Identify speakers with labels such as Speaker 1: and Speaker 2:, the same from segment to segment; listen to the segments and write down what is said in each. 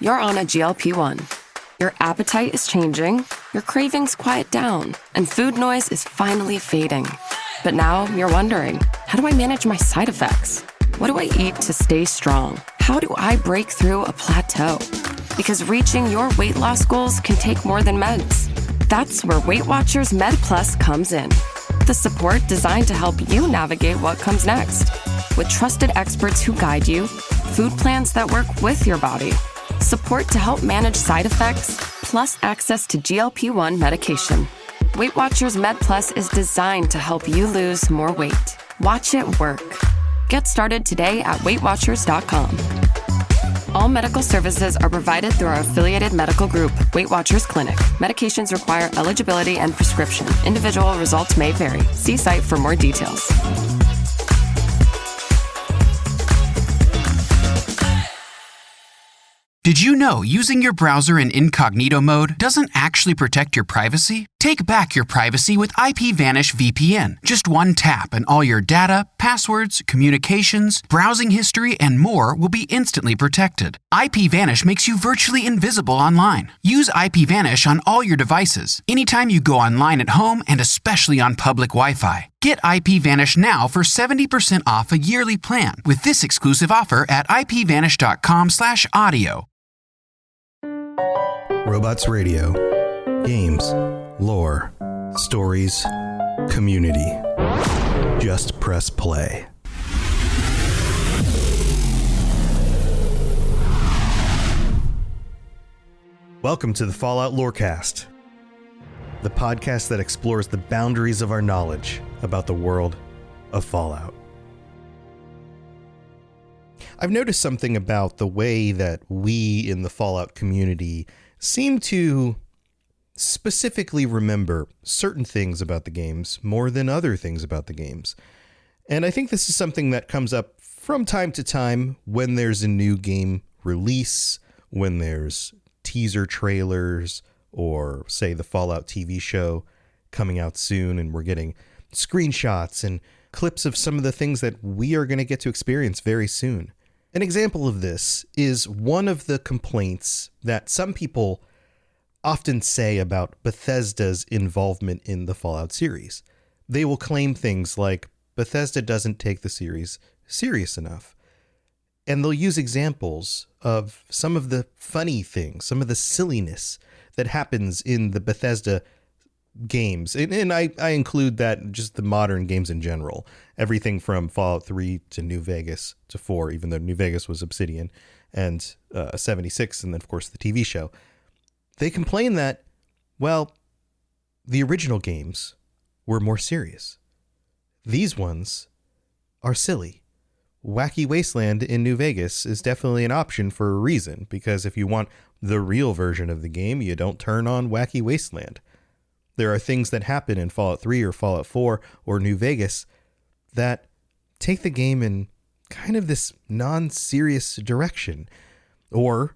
Speaker 1: You're on a GLP-1. Your appetite is changing, your cravings quiet down, and food noise is finally fading. But now you're wondering, how do I manage my side effects? What do I eat to stay strong? How do I break through a plateau? Because reaching your weight loss goals can take more than meds. That's where Weight Watchers Med Plus comes in. The support designed to help you navigate what comes next. With trusted experts who guide you, food plans that work with your body, support to help manage side effects, plus access to GLP-1 medication. Weight Watchers Med Plus is designed to help you lose more weight. Watch it work. Get started today at WeightWatchers.com. All medical services are provided through our affiliated medical group, Weight Watchers Clinic. Medications require eligibility and prescription. Individual results may vary. See site for more details.
Speaker 2: Did you know using your browser in incognito mode doesn't actually protect your privacy? Take back your privacy with IPVanish VPN. Just one tap and all your data, passwords, communications, browsing history, and more will be instantly protected. IPVanish makes you virtually invisible online. Use IPVanish on all your devices, anytime you go online at home and especially on public Wi-Fi. Get IPVanish now for 70% off a yearly plan with this exclusive offer at ipvanish.com/audio.
Speaker 3: Robots Radio. Games, lore, stories, community. Just press play. Welcome to the Fallout Lorecast, the podcast that explores the boundaries of our knowledge about the world of Fallout. I've noticed something about the way that we in the Fallout community seem to specifically remember certain things about the games more than other things about the games. And I think this is something that comes up from time to time when there's a new game release, when there's teaser trailers, or say the Fallout TV show coming out soon and we're getting screenshots and clips of some of the things that we are going to get to experience very soon. An example of this is one of the complaints that some people often say about Bethesda's involvement in the Fallout series. They will claim things like Bethesda doesn't take the series serious enough. And they'll use examples of some of the funny things, some of the silliness that happens in the Bethesda games. And I include that just the modern games in general. Everything from Fallout 3 to New Vegas to 4, even though New Vegas was Obsidian, and 76, and then, of course, the TV show. They complain that, well, the original games were more serious. These ones are silly. Wacky Wasteland in New Vegas is definitely an option for a reason, because if you want the real version of the game, you don't turn on Wacky Wasteland. There are things that happen in Fallout 3 or Fallout 4 or New Vegas that take the game in kind of this non-serious direction. Or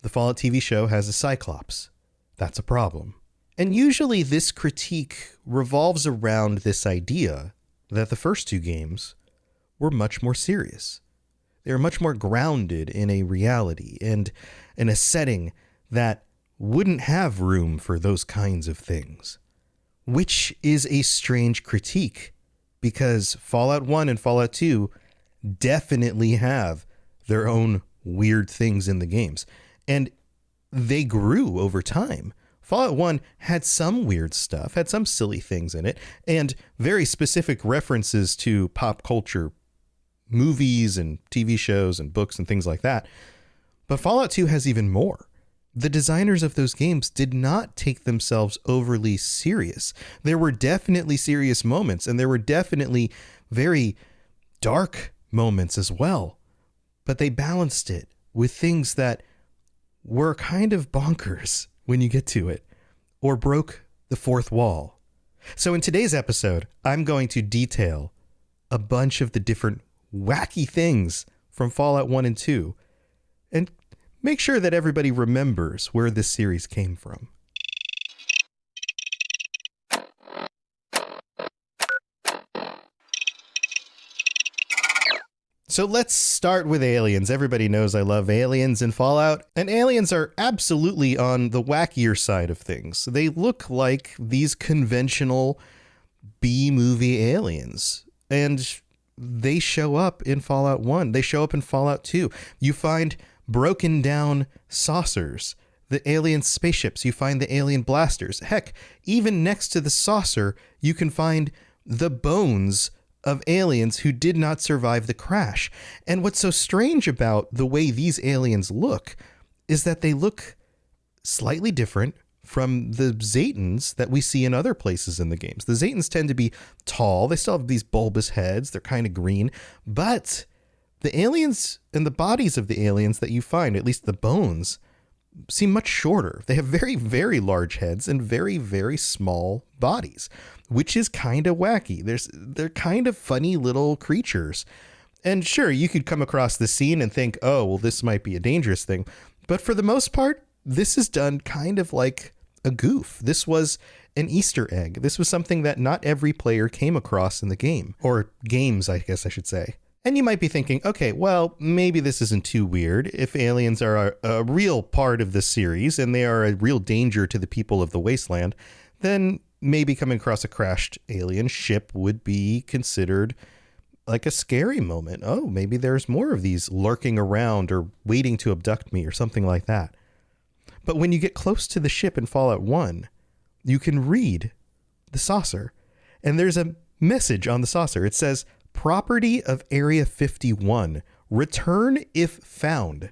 Speaker 3: the Fallout TV show has a Cyclops. That's a problem. And usually this critique revolves around this idea that the first two games were much more serious. They were much more grounded in a reality and in a setting that wouldn't have room for those kinds of things, which is a strange critique because Fallout 1 and Fallout 2 definitely have their own weird things in the games, and they grew over time. Fallout 1 had some weird stuff, had some silly things in it, and very specific references to pop culture movies and TV shows and books and things like that. But Fallout 2 has even more. The designers of those games did not take themselves overly serious. There were definitely serious moments, and there were definitely very dark moments as well. But they balanced it with things that were kind of bonkers when you get to it, or broke the fourth wall. So in today's episode, I'm going to detail a bunch of the different wacky things from Fallout 1 and 2, and make sure that everybody remembers where this series came from. So let's start with aliens. Everybody knows I love aliens in Fallout, and aliens are absolutely on the wackier side of things. They look like these conventional B-movie aliens, and they show up in Fallout 1. They show up in Fallout 2. You find broken down saucers, the alien spaceships. You find the alien blasters. Heck, even next to the saucer, you can find the bones of aliens who did not survive the crash. And what's so strange about the way these aliens look is that they look slightly different from the Zetans that we see in other places in the games. The Zetans tend to be tall. They still have these bulbous heads. They're kind of green. But the aliens and the bodies of the aliens that you find, at least the bones, seem much shorter. They have very, very large heads and very, very small bodies, which is kind of wacky. They're kind of funny little creatures. And sure, you could come across the scene and think, oh, well, this might be a dangerous thing. But for the most part, this is done kind of like a goof. This was an Easter egg. This was something that not every player came across in the game, or games, I guess I should say. And you might be thinking, okay, well, maybe this isn't too weird. If aliens are a real part of the series and they are a real danger to the people of the wasteland, then maybe coming across a crashed alien ship would be considered like a scary moment. Oh, maybe there's more of these lurking around or waiting to abduct me or something like that. But when you get close to the ship in Fallout 1, you can read the saucer, and there's a message on the saucer. It says, "Property of Area 51. Return if found."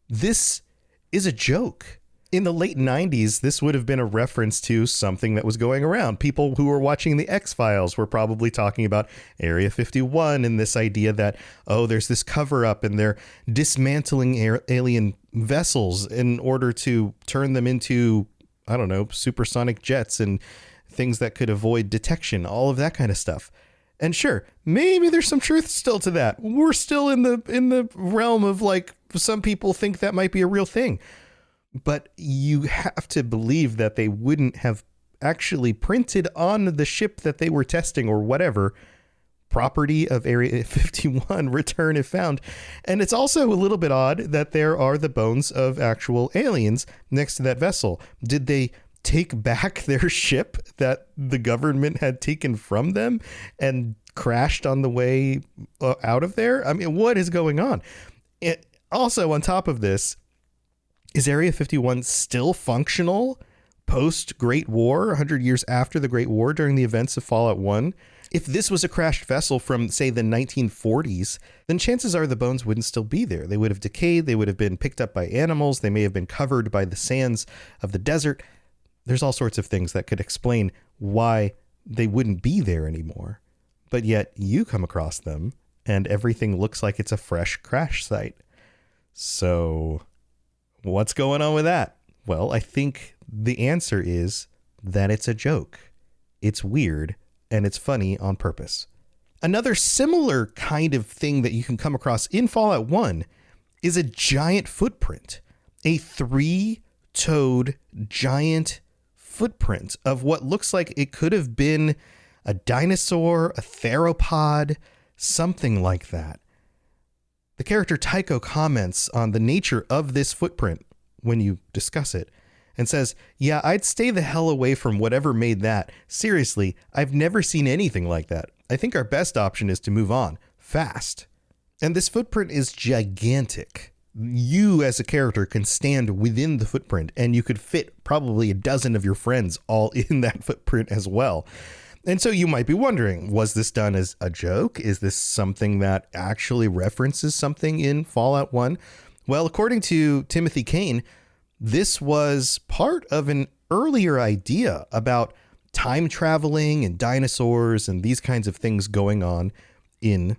Speaker 3: This is a joke. In the late 90s, this would have been a reference to something that was going around. People who were watching the X-Files were probably talking about Area 51 and this idea that, oh, there's this cover-up and they're dismantling alien vessels in order to turn them into, I don't know, supersonic jets and things that could avoid detection, all of that kind of stuff. And sure, maybe there's some truth still to that. We're still in the realm of, like, some people think that might be a real thing. But you have to believe that they wouldn't have actually printed on the ship that they were testing or whatever, property of Area 51, return if found. And it's also a little bit odd that there are the bones of actual aliens next to that vessel. Did they take back their ship that the government had taken from them and crashed on the way out of there? I mean, what is going on? Also, on top of this, is Area 51 still functional post-Great War, 100 years after the Great War, during the events of Fallout 1? If this was a crashed vessel from, say, the 1940s, then chances are the bones wouldn't still be there. They would have decayed. They would have been picked up by animals. They may have been covered by the sands of the desert. There's all sorts of things that could explain why they wouldn't be there anymore. But yet you come across them and everything looks like it's a fresh crash site. So what's going on with that? Well, I think the answer is that it's a joke. It's weird and it's funny on purpose. Another similar kind of thing that you can come across in Fallout 1 is a giant footprint, a 3-toed giant footprint of what looks like it could have been a dinosaur, a theropod, something like that. The character Tycho comments on the nature of this footprint when you discuss it and says, "Yeah, I'd stay the hell away from whatever made that. Seriously, I've never seen anything like that. I think our best option is to move on fast." And this footprint is gigantic. You as a character can stand within the footprint and you could fit probably a dozen of your friends all in that footprint as well. And so you might be wondering, was this done as a joke? Is this something that actually references something in Fallout 1? Well, according to Timothy Kane, this was part of an earlier idea about time traveling and dinosaurs and these kinds of things going on in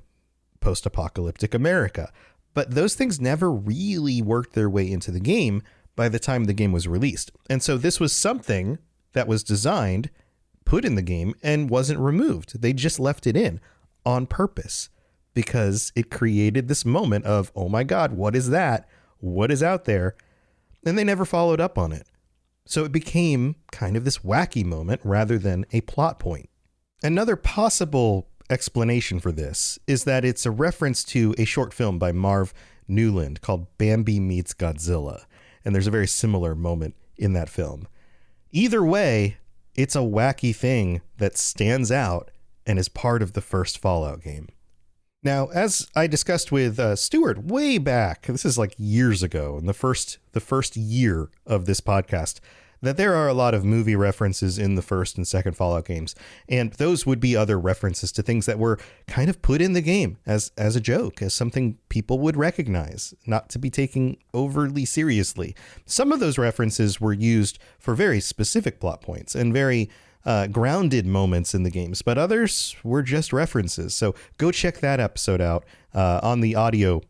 Speaker 3: post-apocalyptic America. But those things never really worked their way into the game by the time the game was released. And so this was something that was designed, put in the game, and wasn't removed. They just left it in on purpose because it created this moment of, oh my God, what is that? What is out there? And they never followed up on it. So it became kind of this wacky moment rather than a plot point. Another possible explanation for this is that it's a reference to a short film by Marv Newland called Bambi Meets Godzilla. And there's a very similar moment in that film. Either way, it's a wacky thing that stands out and is part of the first Fallout game. Now, as I discussed with Stuart way back, this is like years ago, in the first year of this podcast, that there are a lot of movie references in the first and second Fallout games, and those would be other references to things that were kind of put in the game as a joke, as something people would recognize, not to be taken overly seriously. Some of those references were used for very specific plot points and very grounded moments in the games, but others were just references. So go check that episode out on the audio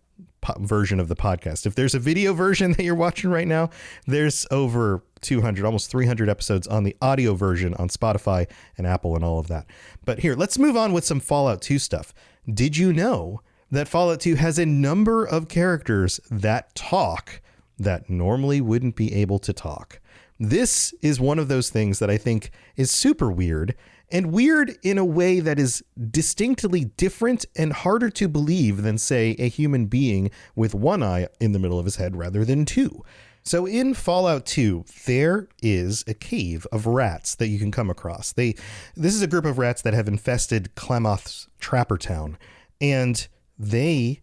Speaker 3: version of the podcast. If there's a video version that you're watching right now, there's over 200, almost 300 episodes on the audio version on Spotify and Apple and all of that. But here, let's move on with some Fallout 2 stuff. Did you know that Fallout 2 has a number of characters that talk that normally wouldn't be able to talk? This is one of those things that I think is super weird, and weird in a way that is distinctly different and harder to believe than, say, a human being with one eye in the middle of his head rather than two. So in Fallout 2, there is a cave of rats that you can come across. This is a group of rats that have infested Klamath's Trapper Town, and they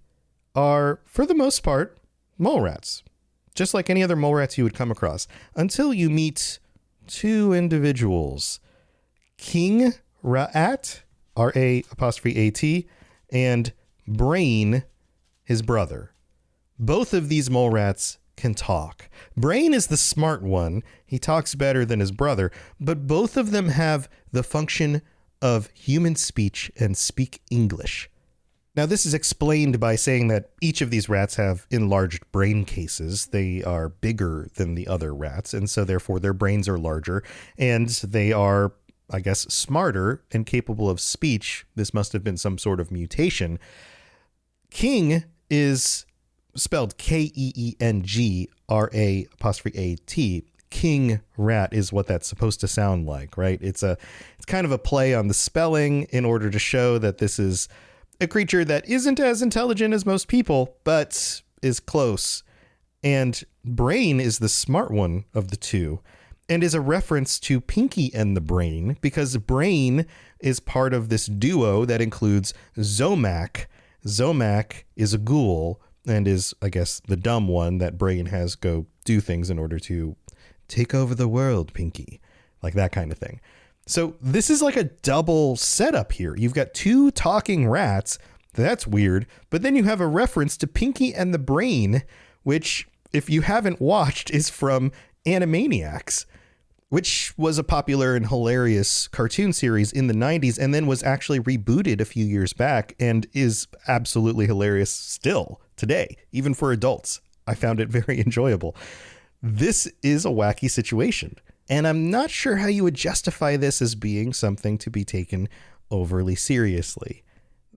Speaker 3: are, for the most part, mole rats. Just like any other mole rats you would come across, until you meet two individuals, King Rat, R-A'-A-T, and Brain, his brother. Both of these mole rats can talk. Brain is the smart one. He talks better than his brother, but both of them have the function of human speech and speak English. Now, this is explained by saying that each of these rats have enlarged brain cases. They are bigger than the other rats, and so therefore their brains are larger, and they are, I guess, smarter and capable of speech. This must have been some sort of mutation. King is spelled K-E-E-N-G-R-A'-A-T. King Rat is what that's supposed to sound like, right? It's kind of a play on the spelling in order to show that this is a creature that isn't as intelligent as most people, but is close. And Brain is the smart one of the two, and is a reference to Pinky and the Brain, because Brain is part of this duo that includes Zomac. Zomac is a ghoul and is, I guess, the dumb one that Brain has go do things in order to take over the world, Pinky. Like that kind of thing. So this is like a double setup here. You've got two talking rats. That's weird. But then you have a reference to Pinky and the Brain, which, if you haven't watched, is from Animaniacs, which was a popular and hilarious cartoon series in the 90s and then was actually rebooted a few years back and is absolutely hilarious still today, even for adults. I found it very enjoyable. This is a wacky situation. And I'm not sure how you would justify this as being something to be taken overly seriously.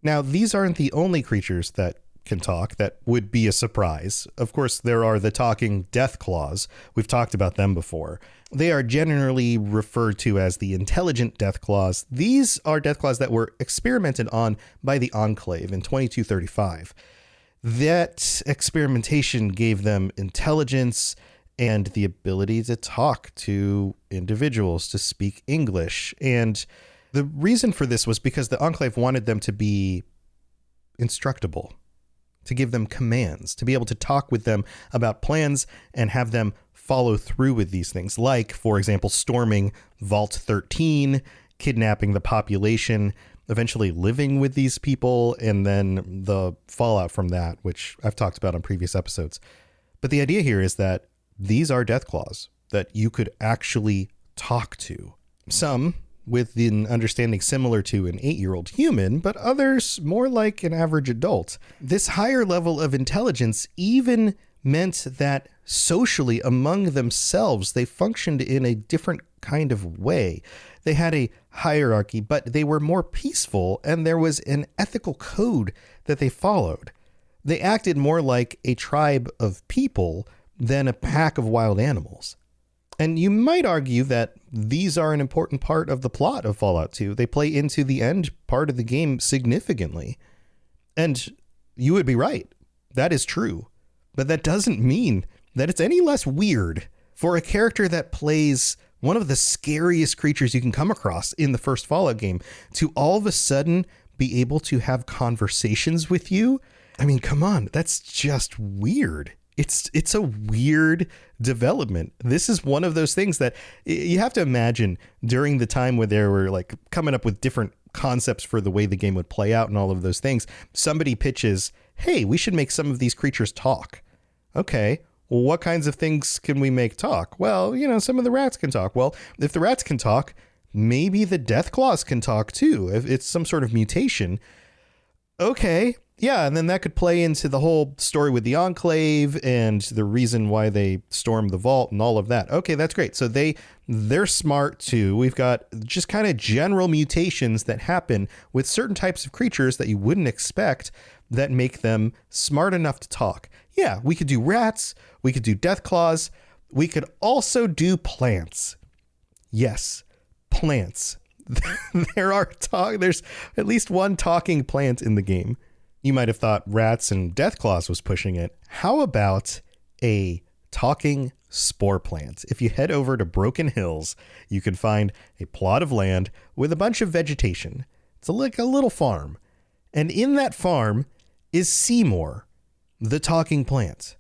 Speaker 3: Now, these aren't the only creatures that can talk that would be a surprise. Of course, there are the talking death claws. We've talked about them before. They are generally referred to as the intelligent death claws. These are death claws that were experimented on by the Enclave in 2235. That experimentation gave them intelligence and the ability to talk to individuals, to speak English. And the reason for this was because the Enclave wanted them to be instructable, to give them commands, to be able to talk with them about plans and have them follow through with these things. Like, for example, storming Vault 13, kidnapping the population, eventually living with these people, and then the fallout from that, which I've talked about on previous episodes. But the idea here is that these are death claws that you could actually talk to. Some with an understanding similar to an 8-year-old human, but others more like an average adult. This higher level of intelligence even meant that socially among themselves, they functioned in a different kind of way. They had a hierarchy, but they were more peaceful, and there was an ethical code that they followed. They acted more like a tribe of people than a pack of wild animals. And you might argue that these are an important part of the plot of Fallout 2. They play into the end part of the game significantly. And you would be right. That is true. But that doesn't mean that it's any less weird for a character that plays one of the scariest creatures you can come across in the first Fallout game to all of a sudden be able to have conversations with you. I mean, come on, that's just weird. It's a weird development. This is one of those things that you have to imagine during the time where they were like coming up with different concepts for the way the game would play out and all of those things. Somebody pitches, hey, we should make some of these creatures talk. Okay, well, what kinds of things can we make talk? Well, some of the rats can talk. Well, if the rats can talk, maybe the Deathclaws can talk too. If it's some sort of mutation. Okay. Yeah, and then that could play into the whole story with the Enclave and the reason why they stormed the vault and all of that. Okay, that's great. So they're smart too. We've got just kind of general mutations that happen with certain types of creatures that you wouldn't expect that make them smart enough to talk. Yeah, we could do rats. We could do Deathclaws. We could also do plants. Yes, plants. There's at least one talking plant in the game. You might have thought rats and Deathclaws was pushing it. How about a talking spore plant? If you head over to Broken Hills, you can find a plot of land with a bunch of vegetation. It's like a little farm. And in that farm is Seymour, the talking plant.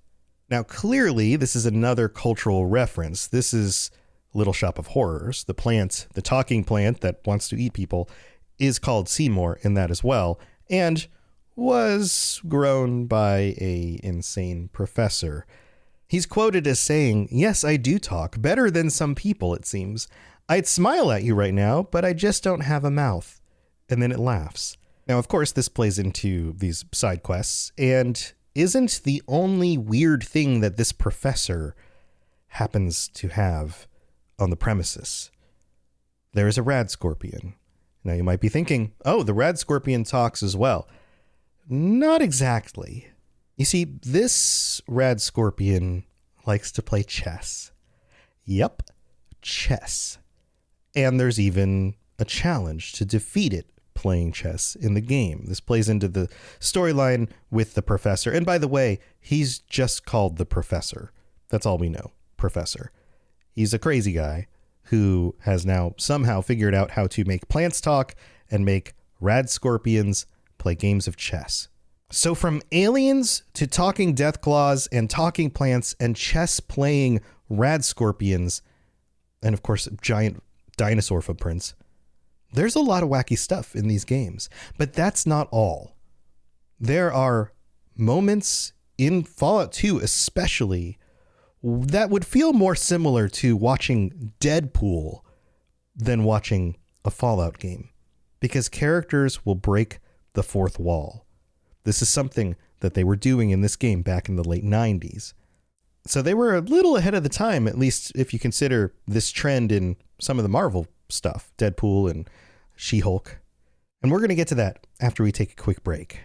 Speaker 3: Now, clearly, this is another cultural reference. This is Little Shop of Horrors. The talking plant that wants to eat people, is called Seymour in that as well. And was grown by a insane professor. He's quoted as saying, "Yes, I do talk, better than some people, it seems. I'd smile at you right now, but I just don't have a mouth." And then it laughs. Now, of course, this plays into these side quests and isn't the only weird thing that this professor happens to have on the premises. There is a rad scorpion. Now, you might be thinking, oh, the rad scorpion talks as well. Not exactly. You see, this rad scorpion likes to play chess. Yep, chess. And there's even a challenge to defeat it playing chess in the game. This plays into the storyline with the professor. And by the way, he's just called the professor. That's all we know, professor. He's a crazy guy who has now somehow figured out how to make plants talk and make rad scorpions play games of chess. So from aliens to talking Deathclaws and talking plants and chess playing rad scorpions, and of course giant dinosaur footprints, there's a lot of wacky stuff in these games. But that's not all. There are moments in Fallout 2 especially that would feel more similar to watching Deadpool than watching a Fallout game, because characters will break the fourth wall. This is something that they were doing in this game back in the late 90s. So they were a little ahead of the time, at least if you consider this trend in some of the Marvel stuff, Deadpool and She-Hulk. And we're going to get to that after we take a quick break.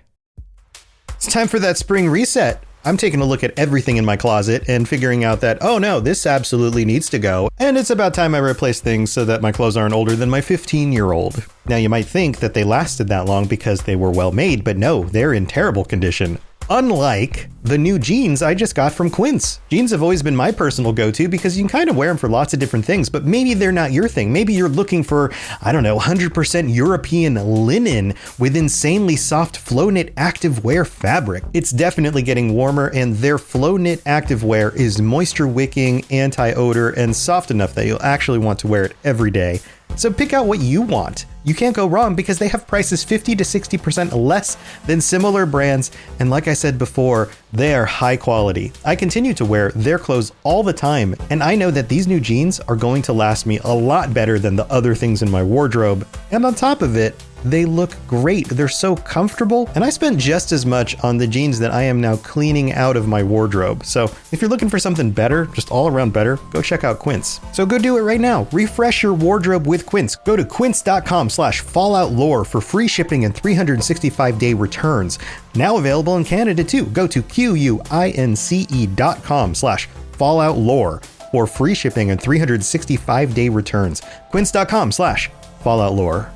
Speaker 3: It's time for that spring reset. I'm taking a look at everything in my closet and figuring out that, oh no, this absolutely needs to go. And it's about time I replace things so that my clothes aren't older than my 15-year-old. Now you might think that they lasted that long because they were well made, but no, they're in terrible condition. Unlike the new jeans I just got from Quince. Jeans have always been my personal go-to because you can kind of wear them for lots of different things, but maybe they're not your thing. Maybe you're looking for, 100% European linen with insanely soft flow-knit activewear fabric. It's definitely getting warmer, and their flow-knit activewear is moisture-wicking, anti-odor, and soft enough that you'll actually want to wear it every day. So pick out what you want. You can't go wrong because they have prices 50 to 60% less than similar brands. And like I said before, they are high quality. I continue to wear their clothes all the time, and I know that these new jeans are going to last me a lot better than the other things in my wardrobe. And on top of it, they look great. They're so comfortable, and I spent just as much on the jeans that I am now cleaning out of my wardrobe. So if you're looking for something better, just all around better, go check out Quince. So go do it right now. Refresh your wardrobe with Quince. Go to quince.com/falloutlore for free shipping and 365-day returns. Now available in Canada too. Go to QUINCE.com/falloutlore. or free shipping and 365-day returns. quince.com/FalloutLore.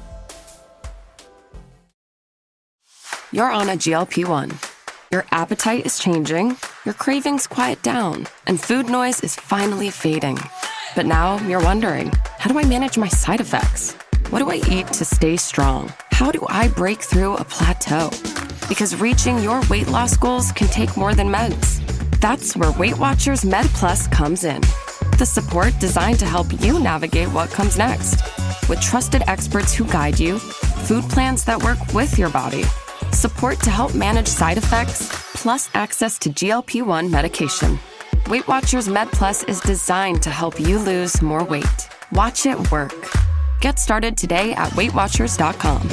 Speaker 1: You're on a GLP-1. Your appetite is changing, your cravings quiet down, and food noise is finally fading. But now you're wondering, how do I manage my side effects? What do I eat to stay strong? How do I break through a plateau? Because reaching your weight loss goals can take more than meds. That's where Weight Watchers Med Plus comes in. The support designed to help you navigate what comes next. With trusted experts who guide you, food plans that work with your body, support to help manage side effects, plus access to GLP-1 medication. Weight Watchers Med Plus is designed to help you lose more weight. Watch it work. Get started today at WeightWatchers.com.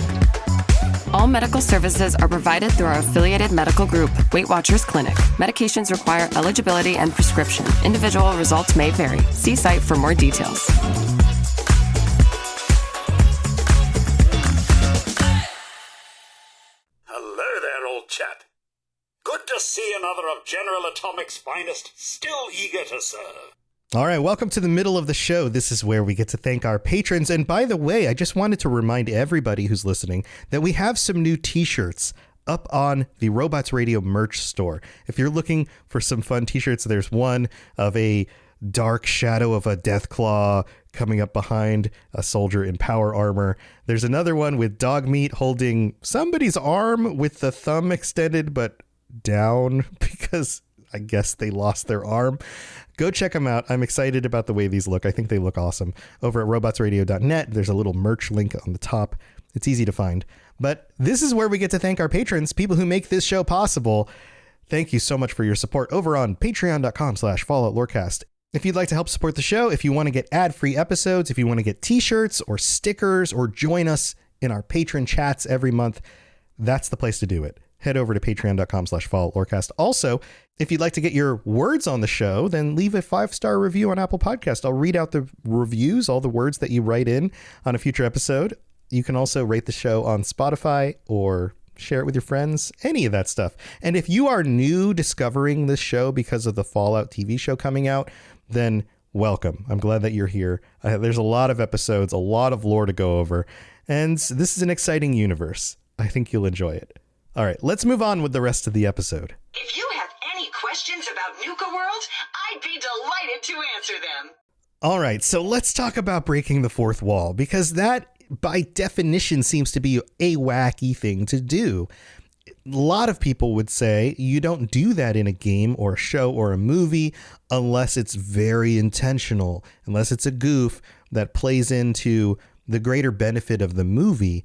Speaker 1: All medical services are provided through our affiliated medical group, Weight Watchers Clinic. Medications require eligibility and prescription. Individual results may vary. See site for more details.
Speaker 4: Hello there, old chap. Good to see another of General Atomic's finest, still eager to serve.
Speaker 3: All right, welcome to the middle of the show. This is where we get to thank our patrons. And by the way, I just wanted to remind everybody who's listening that we have some new t-shirts up on the Robots Radio merch store. If you're looking for some fun t-shirts, there's one of a dark shadow of a Deathclaw coming up behind a soldier in power armor. There's another one with dog meat holding somebody's arm with the thumb extended but down because I guess they lost their arm. Go check them out. I'm excited about the way these look. I think they look awesome. Over at robotsradio.net, there's a little merch link on the top. It's easy to find. But this is where we get to thank our patrons, people who make this show possible. Thank you so much for your support over on patreon.com/FalloutLorecast. If you'd like to help support the show, if you want to get ad-free episodes, if you want to get t-shirts or stickers or join us in our patron chats every month, that's the place to do it. Head over to patreon.com/FalloutLorecast. Also, if you'd like to get your words on the show, then leave a 5-star review on Apple Podcast. I'll read out the reviews, all the words that you write in on a future episode. You can also rate the show on Spotify or share it with your friends, any of that stuff. And if you are new discovering this show because of the Fallout TV show coming out, then welcome. I'm glad that you're here. There's a lot of episodes, a lot of lore to go over, and this is an exciting universe. I think you'll enjoy it. All right, let's move on with the rest of the episode.
Speaker 5: If you have any questions about Nuka World, I'd be delighted to answer them.
Speaker 3: All right, so let's talk about breaking the fourth wall, because that, by definition, seems to be a wacky thing to do. A lot of people would say you don't do that in a game or a show or a movie unless it's very intentional, unless it's a goof that plays into the greater benefit of the movie.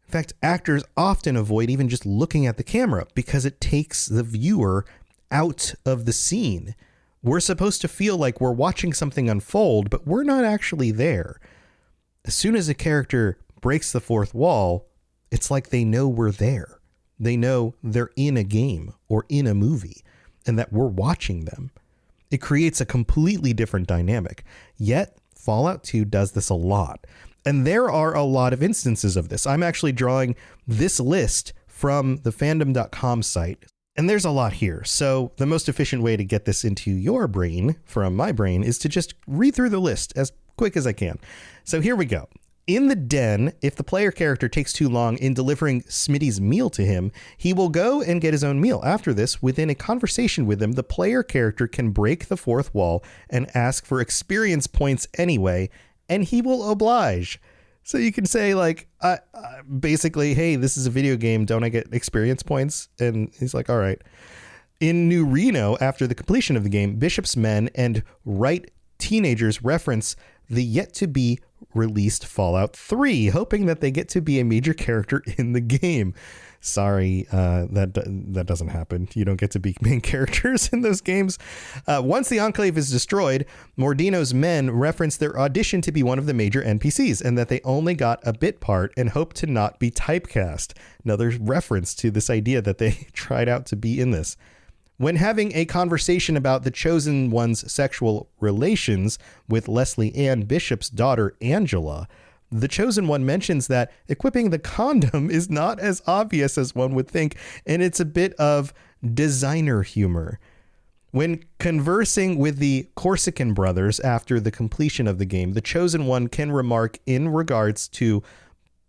Speaker 3: In fact, actors often avoid even just looking at the camera because it takes the viewer out of the scene. We're supposed to feel like we're watching something unfold, but we're not actually there. As soon as a character breaks the fourth wall, it's like they know we're there. They know they're in a game or in a movie and that we're watching them. It creates a completely different dynamic. Yet, Fallout 2 does this a lot. And there are a lot of instances of this. I'm actually drawing this list from the fandom.com site, and there's a lot here. So the most efficient way to get this into your brain from my brain is to just read through the list as quick as I can. So here we go. In the den, if the player character takes too long in delivering Smitty's meal to him, he will go and get his own meal. After this, within a conversation with him, the player character can break the fourth wall and ask for experience points anyway, and he will oblige. So you can say, like, basically, hey, this is a video game. Don't I get experience points? And he's like, all right. In New Reno, after the completion of the game, Bishop's men and Wright teenagers reference the yet-to-be released Fallout 3, hoping that they get to be a major character in the game. Sorry, that doesn't happen. You don't get to be main characters in those games. Once the Enclave is destroyed, Mordino's men reference their audition to be one of the major NPCs and that they only got a bit part and hope to not be typecast. Another reference to this idea that they tried out to be in this. When having a conversation about the Chosen One's sexual relations with Leslie Ann Bishop's daughter, Angela, the Chosen One mentions that equipping the condom is not as obvious as one would think, and it's a bit of designer humor. When conversing with the Corsican brothers after the completion of the game, the Chosen One can remark in regards to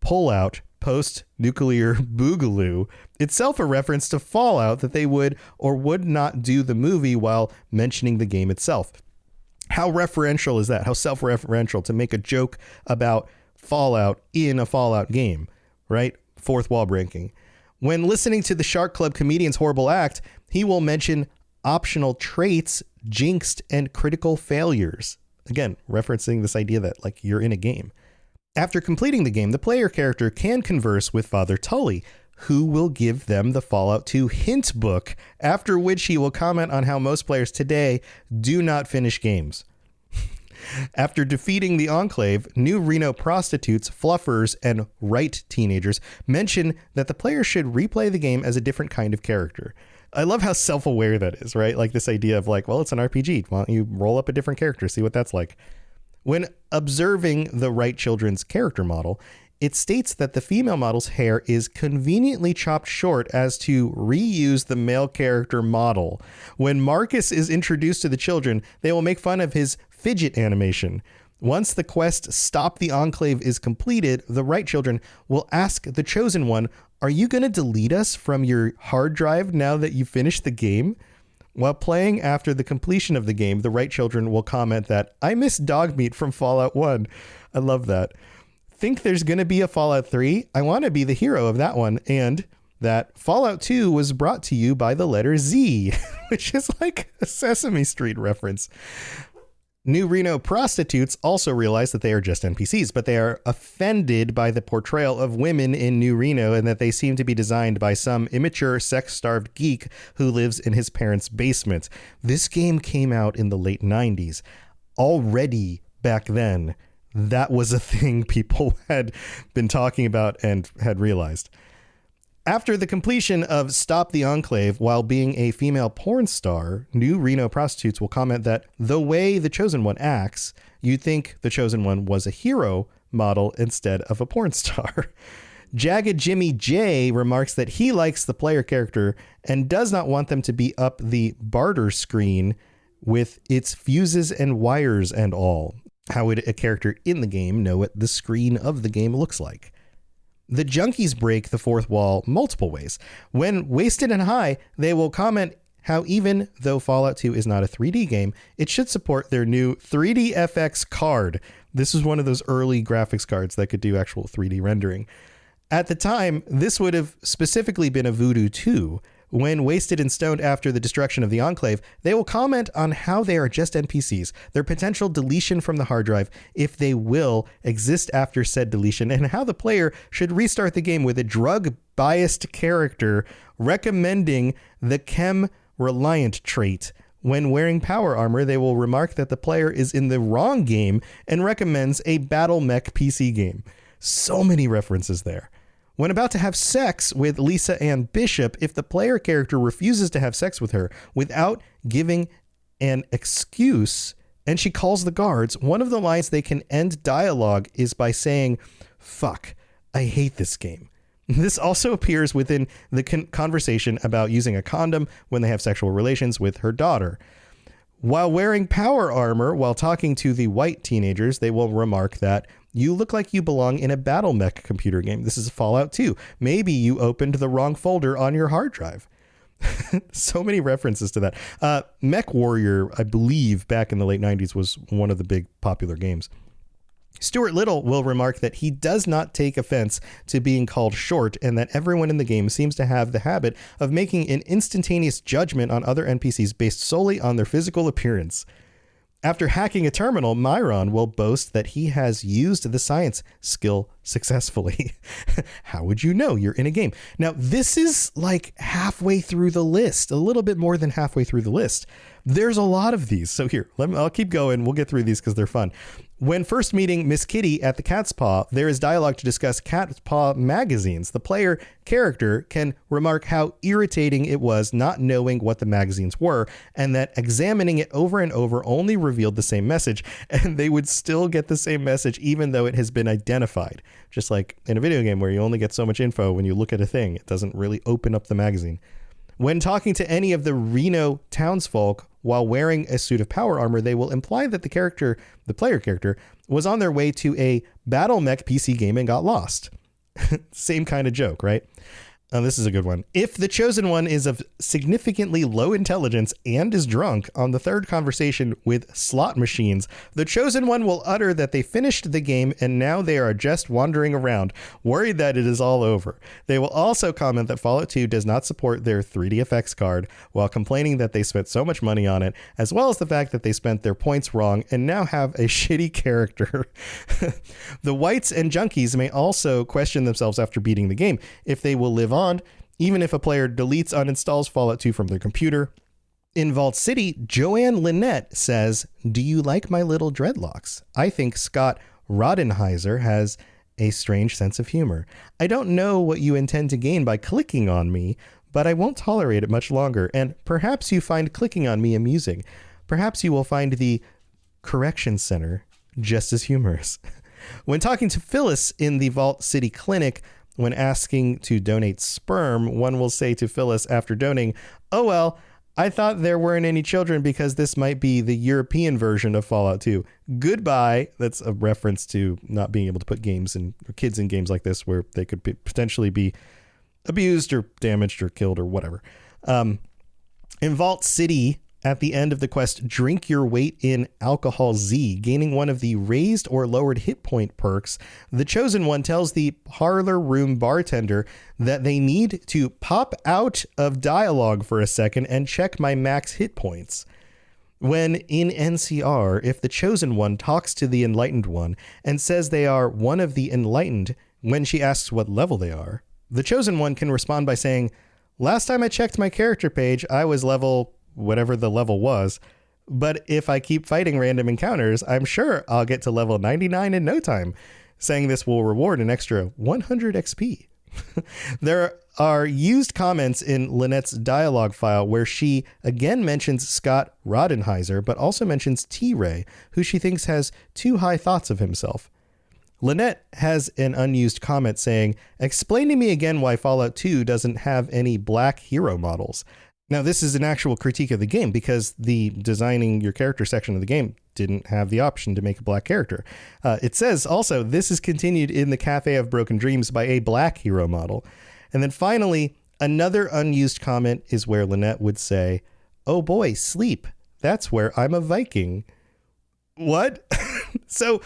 Speaker 3: Pullout post-nuclear boogaloo, itself a reference to Fallout that they would or would not do the movie while mentioning the game itself. How referential is that? How self-referential to make a joke about Fallout in a Fallout game, right? Fourth wall breaking. When listening to the Shark Club comedian's horrible act, he will mention optional traits, jinxed, and critical failures. Again, referencing this idea that like you're in a game. After completing the game, the player character can converse with Father Tully, who will give them the Fallout 2 hint book, after which he will comment on how most players today do not finish games. After defeating the Enclave, new Reno prostitutes, fluffers, and right teenagers mention that the player should replay the game as a different kind of character. I love how self-aware that is, right? Like this idea of like, well, it's an RPG. Why don't you roll up a different character, see what that's like? When observing the right children's character model, it states that the female model's hair is conveniently chopped short as to reuse the male character model. When Marcus is introduced to the children, they will make fun of his fidget animation. Once the quest Stop the Enclave is completed, the right children will ask the Chosen One, "Are you going to delete us from your hard drive now that you finished the game?" While playing after the completion of the game, the right children will comment that, "I miss dog meat from Fallout 1. I love that. Think there's going to be a Fallout 3? I want to be the hero of that one. And that Fallout 2 was brought to you by the letter Z," which is like a Sesame Street reference. New Reno prostitutes also realize that they are just NPCs, but they are offended by the portrayal of women in New Reno and that they seem to be designed by some immature, sex-starved geek who lives in his parents' basement. This game came out in the late 90s. Already back then, that was a thing people had been talking about and had realized. After the completion of Stop the Enclave while being a female porn star, new Reno prostitutes will comment that the way the Chosen One acts, you'd think the Chosen One was a hero model instead of a porn star. Jagged Jimmy J remarks that he likes the player character and does not want them to be up the barter screen with its fuses and wires and all. How would a character in the game know what the screen of the game looks like? The junkies break the fourth wall multiple ways. When wasted and high, they will comment how even though Fallout 2 is not a 3D game, it should support their new 3D FX card. This is one of those early graphics cards that could do actual 3D rendering. At the time, this would have specifically been a Voodoo 2. When wasted and stoned after the destruction of the Enclave, they will comment on how they are just NPCs, their potential deletion from the hard drive, if they will exist after said deletion, and how the player should restart the game with a drug-biased character recommending the chem-reliant trait. When wearing power armor, they will remark that the player is in the wrong game and recommends a battle mech PC game. So many references there. When about to have sex with Lisa Ann Bishop, if the player character refuses to have sex with her without giving an excuse and she calls the guards, one of the lines they can end dialogue is by saying, "Fuck, I hate this game." This also appears within the conversation about using a condom when they have sexual relations with her daughter. While wearing power armor while talking to the white teenagers, they will remark that you look like you belong in a battle mech computer game. This is Fallout 2. Maybe you opened the wrong folder on your hard drive. So many references to that. Mech Warrior, I believe, back in the late 90s was one of the big popular games. Stuart Little will remark that he does not take offense to being called short and that everyone in the game seems to have the habit of making an instantaneous judgment on other NPCs based solely on their physical appearance. After hacking a terminal, Myron will boast that he has used the science skill successfully. How would you know you're in a game? Now, this is like halfway through the list, a little bit more than halfway through the list. There's a lot of these. So here, I'll keep going. We'll get through these because they're fun. When first meeting Miss Kitty at the Cat's Paw, there is dialogue to discuss Cat's Paw magazines. The player character can remark how irritating it was not knowing what the magazines were, and that examining it over and over only revealed the same message, and they would still get the same message even though it has been identified. Just like in a video game where you only get so much info when you look at a thing, it doesn't really open up the magazine. When talking to any of the Reno townsfolk while wearing a suit of power armor, they will imply that the player character, was on their way to a battle mech PC game and got lost. Same kind of joke, right? This is a good one. If the chosen one is of significantly low intelligence and is drunk on the third conversation with slot machines, the chosen one will utter that they finished the game and now they are just wandering around, worried that it is all over. They will also comment that Fallout 2 does not support their 3D effects card, while complaining that they spent so much money on it, as well as the fact that they spent their points wrong and now have a shitty character. The whites and junkies may also question themselves after beating the game if they will live on, even if a player deletes, uninstalls Fallout 2 from their computer. In Vault City, Joanne Lynette says, "Do you like my little dreadlocks? I think Scott Rodenheiser has a strange sense of humor. I don't know what you intend to gain by clicking on me, but I won't tolerate it much longer, and perhaps you find clicking on me amusing. Perhaps you will find the correction center just as humorous." When talking to Phyllis in the Vault City Clinic, when asking to donate sperm, one will say to Phyllis after donating, "Oh well, I thought there weren't any children because this might be the European version of Fallout 2. Goodbye." That's a reference to not being able to put kids in games like this where they could potentially be abused or damaged or killed or whatever. In Vault City, at the end of the quest, drink your weight in alcohol Z, gaining one of the raised or lowered hit point perks, the chosen one tells the parlor room bartender that they need to pop out of dialogue for a second and check my max hit points. When in NCR, if the chosen one talks to the enlightened one and says they are one of the enlightened when she asks what level they are, the chosen one can respond by saying, "Last time I checked my character page, I was level whatever the level was, but if I keep fighting random encounters, I'm sure I'll get to level 99 in no time," saying this will reward an extra 100 XP. There are used comments in Lynette's dialogue file where she again mentions Scott Rodenheiser, but also mentions T-Ray, who she thinks has too high thoughts of himself. Lynette has an unused comment saying, "Explain to me again why Fallout 2 doesn't have any black hero models." Now, this is an actual critique of the game because the designing your character section of the game didn't have the option to make a black character. It says also, "This is continued in the Cafe of Broken Dreams by a black hero model." And then finally, another unused comment is where Lynette would say, "Oh boy, sleep. That's where I'm a Viking." What? So,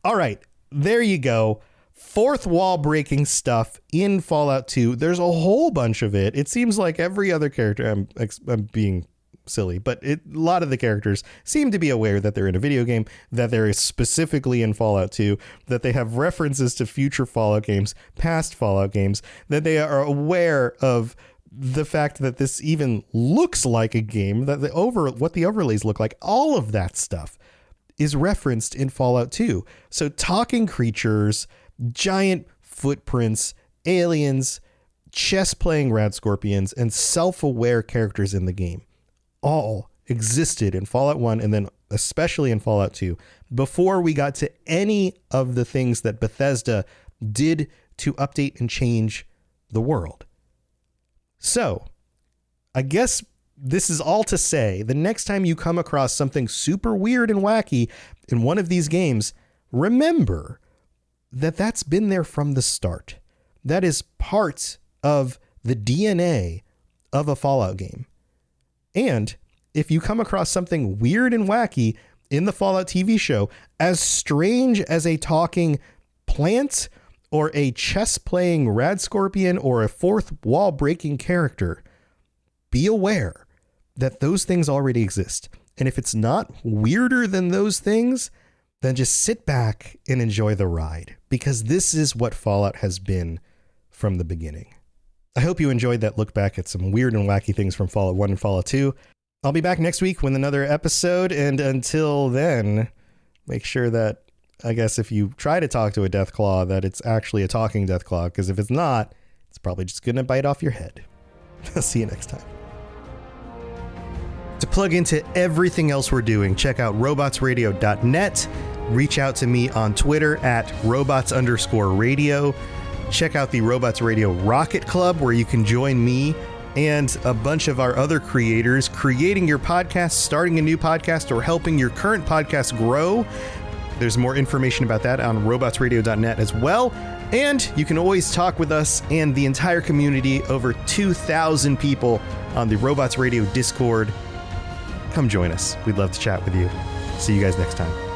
Speaker 3: all right, there you go. Fourth wall breaking stuff in Fallout 2. There's a whole bunch of it. It seems like every other character, I'm being silly, but a lot of the characters seem to be aware that they're in a video game, that they're specifically in Fallout 2, that they have references to future Fallout games, past Fallout games, that they are aware of the fact that this even looks like a game, that what the overlays look like. All of that stuff is referenced in Fallout 2. So talking creatures, giant footprints, aliens, chess-playing rad scorpions, and self-aware characters in the game all existed in Fallout 1 and then especially in Fallout 2 before we got to any of the things that Bethesda did to update and change the world. So, I guess this is all to say, the next time you come across something super weird and wacky in one of these games, remember that that's been there from the start. That is part of the DNA of a Fallout game. And if you come across something weird and wacky in the Fallout TV show, as strange as a talking plant or a chess-playing rad scorpion or a fourth wall breaking character, be aware that those things already exist. And if it's not weirder than those things, then just sit back and enjoy the ride, because this is what Fallout has been from the beginning. I hope you enjoyed that look back at some weird and wacky things from Fallout 1 and Fallout 2. I'll be back next week with another episode, and until then, make sure that, I guess, if you try to talk to a Deathclaw, that it's actually a talking Deathclaw, because if it's not, it's probably just going to bite off your head. I'll see you next time. To plug into everything else we're doing, check out robotsradio.net. Reach out to me on Twitter at robots_radio. Check out the Robots Radio Rocket Club, where you can join me and a bunch of our other creators creating your podcast, starting a new podcast, or helping your current podcast grow. There's more information about that on robotsradio.net as well. And you can always talk with us and the entire community, over 2,000 people on the Robots Radio Discord. Come join us. We'd love to chat with you. See you guys next time.